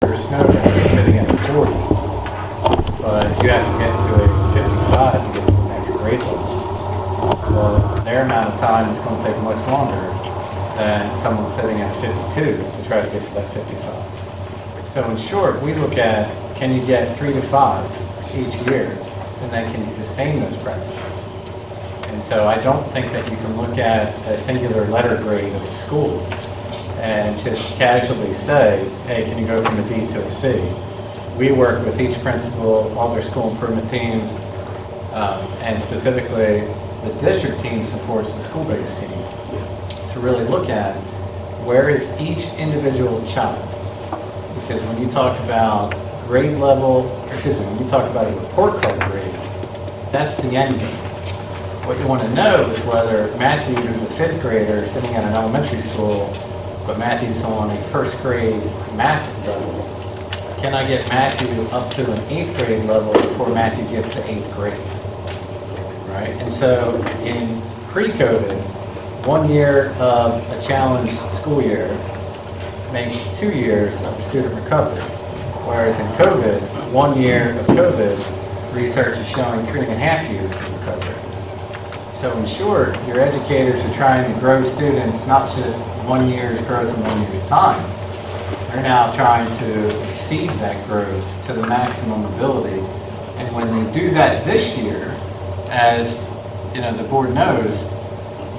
snow day, you're sitting at 40, but you have to get to a 55 to get to the next grade level. Well, their amount of time is going to take much longer than someone sitting at 52 to try to get to that 55. So in short, we look at, can you get 3 to 5 each year, and then can you sustain those practices? And so I don't think that you can look at a singular letter grade of a school and just casually say, hey, can you go from a D to a C? We work with each principal, all their school improvement teams, and specifically the district team supports the school-based team to really look at where is each individual child. Because when you talk about grade level, when you talk about a report card grade, that's the end game. What you want to know is whether Matthew, who's a 5th grader sitting at an elementary school, but Matthew's on a 1st grade math level, can I get Matthew up to an 8th grade level before Matthew gets to 8th grade? Right? And so in pre-COVID, 1 year of a challenged school year makes 2 years of student recovery. Whereas in COVID, 1 year of COVID, research is showing 3.5 years of recovery. So in short, your educators are trying to grow students, not just 1 year's growth in 1 year's time. They're now trying to exceed that growth to the maximum ability. And when they do that this year, as you know, the board knows,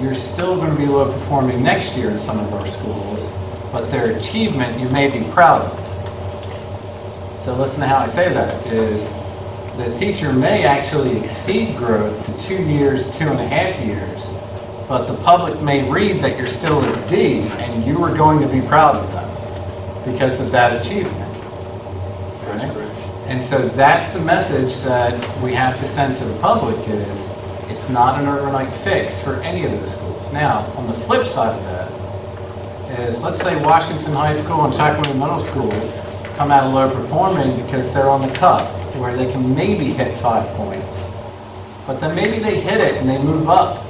you're still going to be low performing next year in some of our schools, but their achievement you may be proud of. So listen to how I say that, is the teacher may actually exceed growth to 2 years, 2.5 years, but the public may read that you're still at D and you are going to be proud of them because of that achievement. Right? And so that's the message that we have to send to the public is it's not an overnight fix for any of those schools. Now, on the flip side of that is, let's say Washington High School and Chapman Middle School come out of low performing because they're on the cusp where they can maybe hit 5 points. But then maybe they hit it and they move up.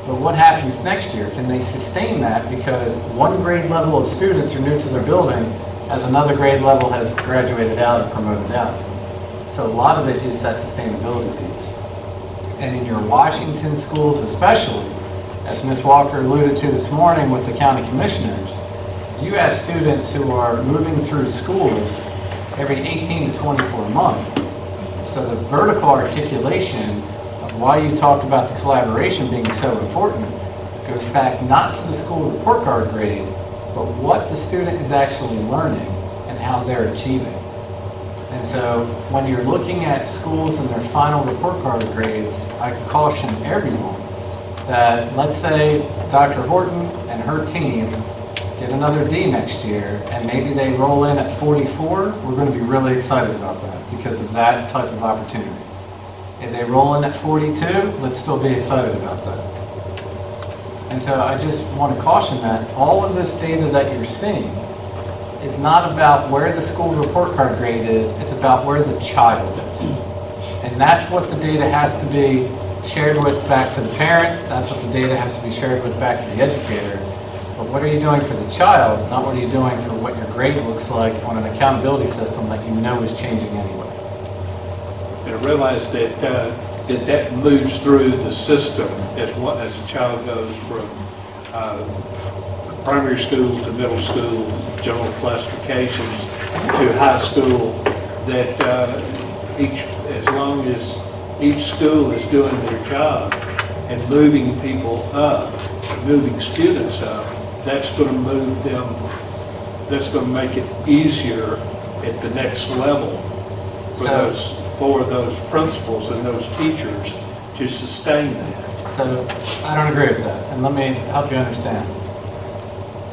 But what happens next year? Can they sustain that because one grade level of students are new to their building as another grade level has graduated out or promoted out? So a lot of it is that sustainability piece. And in your Washington schools especially, as Ms. Walker alluded to this morning with the county commissioners, you have students who are moving through schools every 18 to 24 months. So the vertical articulation of why you talked about the collaboration being so important goes back not to the school report card grade, but what the student is actually learning and how they're achieving. And so when you're looking at schools and their final report card grades, I could caution everyone that let's say Dr. Horton and her team get another D next year, and maybe they roll in at 44, we're going to be really excited about that because of that type of opportunity. If they roll in at 42, let's still be excited about that. And so I just want to caution that all of this data that you're seeing is not about where the school report card grade is, it's about where the child is. And that's what the data has to be shared with back to the parent, that's what the data has to be shared with back to the educator. But what are you doing for the child, not what are you doing for what your grade looks like on an accountability system that you know is changing anyway. And I realize that that moves through the system as a child goes from primary school to middle school, general classifications to high school, that as long as each school is doing their job and moving people up, moving students up, that's going to move them, that's going to make it easier at the next level for those principals and those teachers to sustain that. So I don't agree with that, and let me help you understand.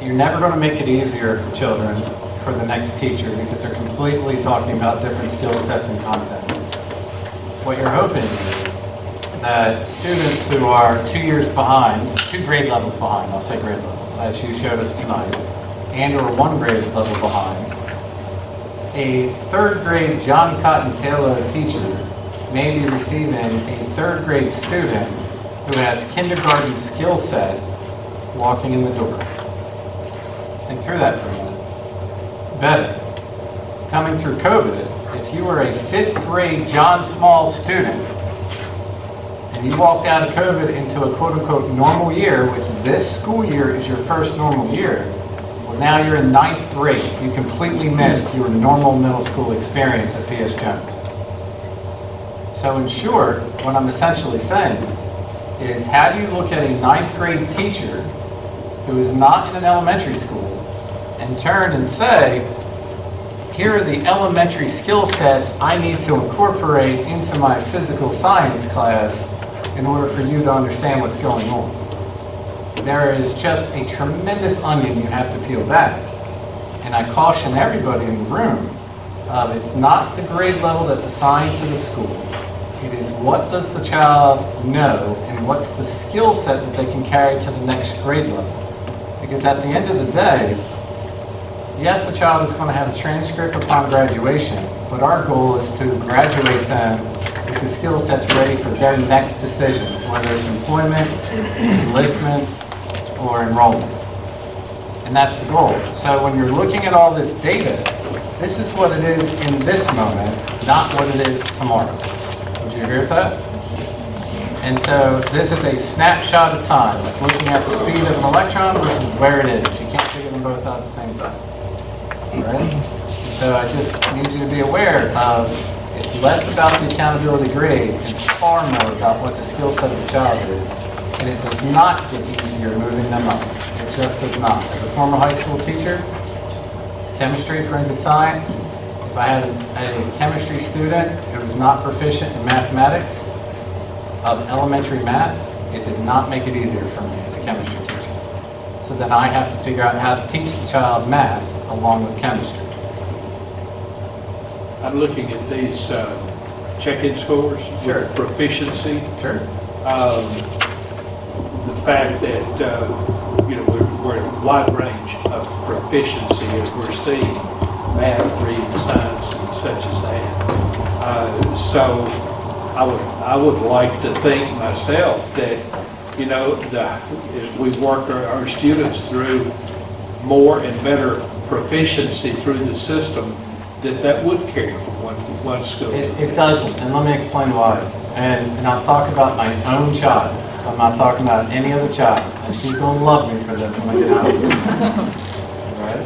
You're never going to make it easier for children for the next teacher because they're completely talking about different skill sets and content. What you're hoping is that students who are 2 years behind, 2 grade levels behind, I'll say grade levels, as you showed us tonight, and or 1 grade level behind, a 3rd grade John Cotton Taylor teacher may be receiving a 3rd grade student who has kindergarten skill set walking in the door. Think through that for a minute. Better. coming through COVID, if you were a 5th grade John Small student and you walked out of COVID into a quote-unquote normal year, which this school year is your first normal year, well, now you're in 9th grade. You completely missed your normal middle school experience at P.S. Jones. So in short, what I'm essentially saying is, how do you look at a 9th grade teacher who is not in an elementary school and turn and say, here are the elementary skill sets I need to incorporate into my physical science class in order for you to understand what's going on? There is just a tremendous onion you have to peel back. And I caution everybody in the room, it's not the grade level that's assigned to the school. It is, what does the child know and what's the skill set that they can carry to the next grade level? Because at the end of the day, yes, the child is going to have a transcript upon graduation, but our goal is to graduate them with the skill sets ready for their next decisions, whether it's employment, enlistment, or enrollment. And that's the goal. So when you're looking at all this data, this is what it is in this moment, not what it is tomorrow. Would you agree with that? And so this is a snapshot of time, like looking at the speed of an electron versus where it is. You can't figure them both out at the same time. Right? So I just need you to be aware of, it's less about the accountability grade and far more about what the skill set of the child is. And it does not get easier moving them up. It just does not. As a former high school teacher, chemistry, forensic science, if I had a chemistry student who was not proficient in mathematics, of elementary math, it did not make it easier for me as a chemistry teacher. So then I have to figure out how to teach the child math along with chemistry. I'm looking at these check-in scores Sure. for proficiency. Sure. The fact that we're in a wide range of proficiency as we're seeing math, reading, science, and such as that. So I would like to think myself that as we work our students through more and better proficiency through the system, that would carry from one school. It doesn't, and let me explain why. And I'll talk about my own child. So I'm not talking about any other child. And she's going to love me for this when I get out of here. All right?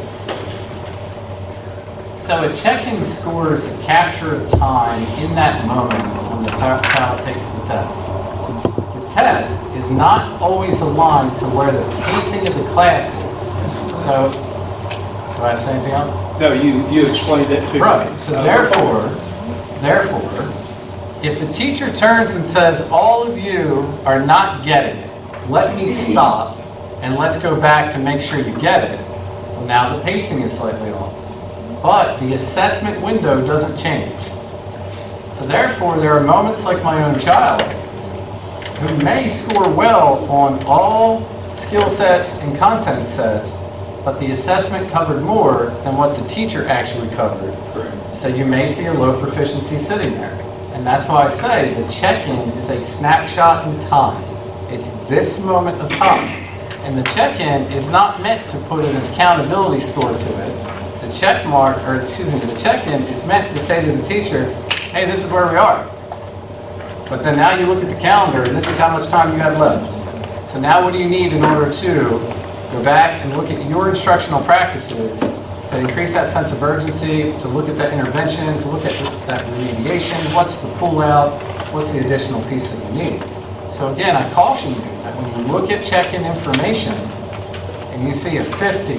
So a check-in scores a capture of time in that moment when the child takes the test. The test is not always aligned to where the pacing of the class is. So, do I have to say anything else? No, you explained that to me. Right. So therefore, if the teacher turns and says, all of you are not getting it, let me stop and let's go back to make sure you get it, well, now the pacing is slightly off. But the assessment window doesn't change. So therefore, there are moments like my own child who may score well on all skill sets and content sets, but the assessment covered more than what the teacher actually covered. Correct. So you may see a low proficiency sitting there. And that's why I say the check-in is a snapshot in time. It's this moment of time. And the check-in is not meant to put an accountability score to it. The the check-in is meant to say to the teacher, hey, this is where we are. But then now you look at the calendar and this is how much time you have left. So now what do you need in order to go back and look at your instructional practices to increase that sense of urgency, to look at that intervention, to look at that remediation, what's the pull-out, what's the additional piece that you need. So again, I caution you that when you look at check-in information and you see a 50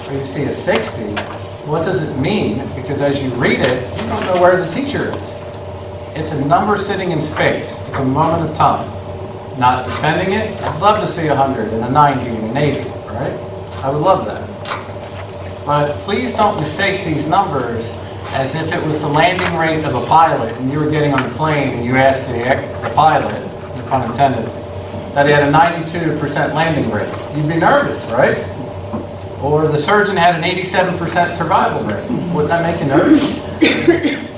or you see a 60, what does it mean? Because as you read it, you don't know where the teacher is. It's a number sitting in space. It's a moment of time. Not defending it. I'd love to see 100 and a 90 and an 80, right? I would love that. But please don't mistake these numbers as if it was the landing rate of a pilot and you were getting on the plane and you asked the pilot, no pun intended, that he had a 92% landing rate. You'd be nervous, right? Or the surgeon had an 87% survival rate. Wouldn't that make you nervous?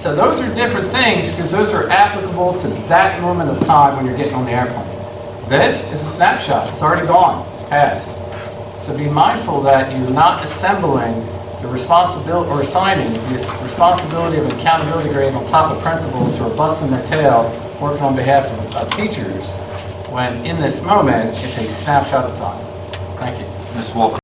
So those are different things because those are applicable to that moment of time when you're getting on the airplane. This is a snapshot. It's already gone. It's past. So be mindful that you're not assembling the responsibility, or assigning the responsibility of accountability grade on top of principals who are busting their tail, working on behalf of teachers, when in this moment, it's a snapshot of time. Thank you. Ms. Walker.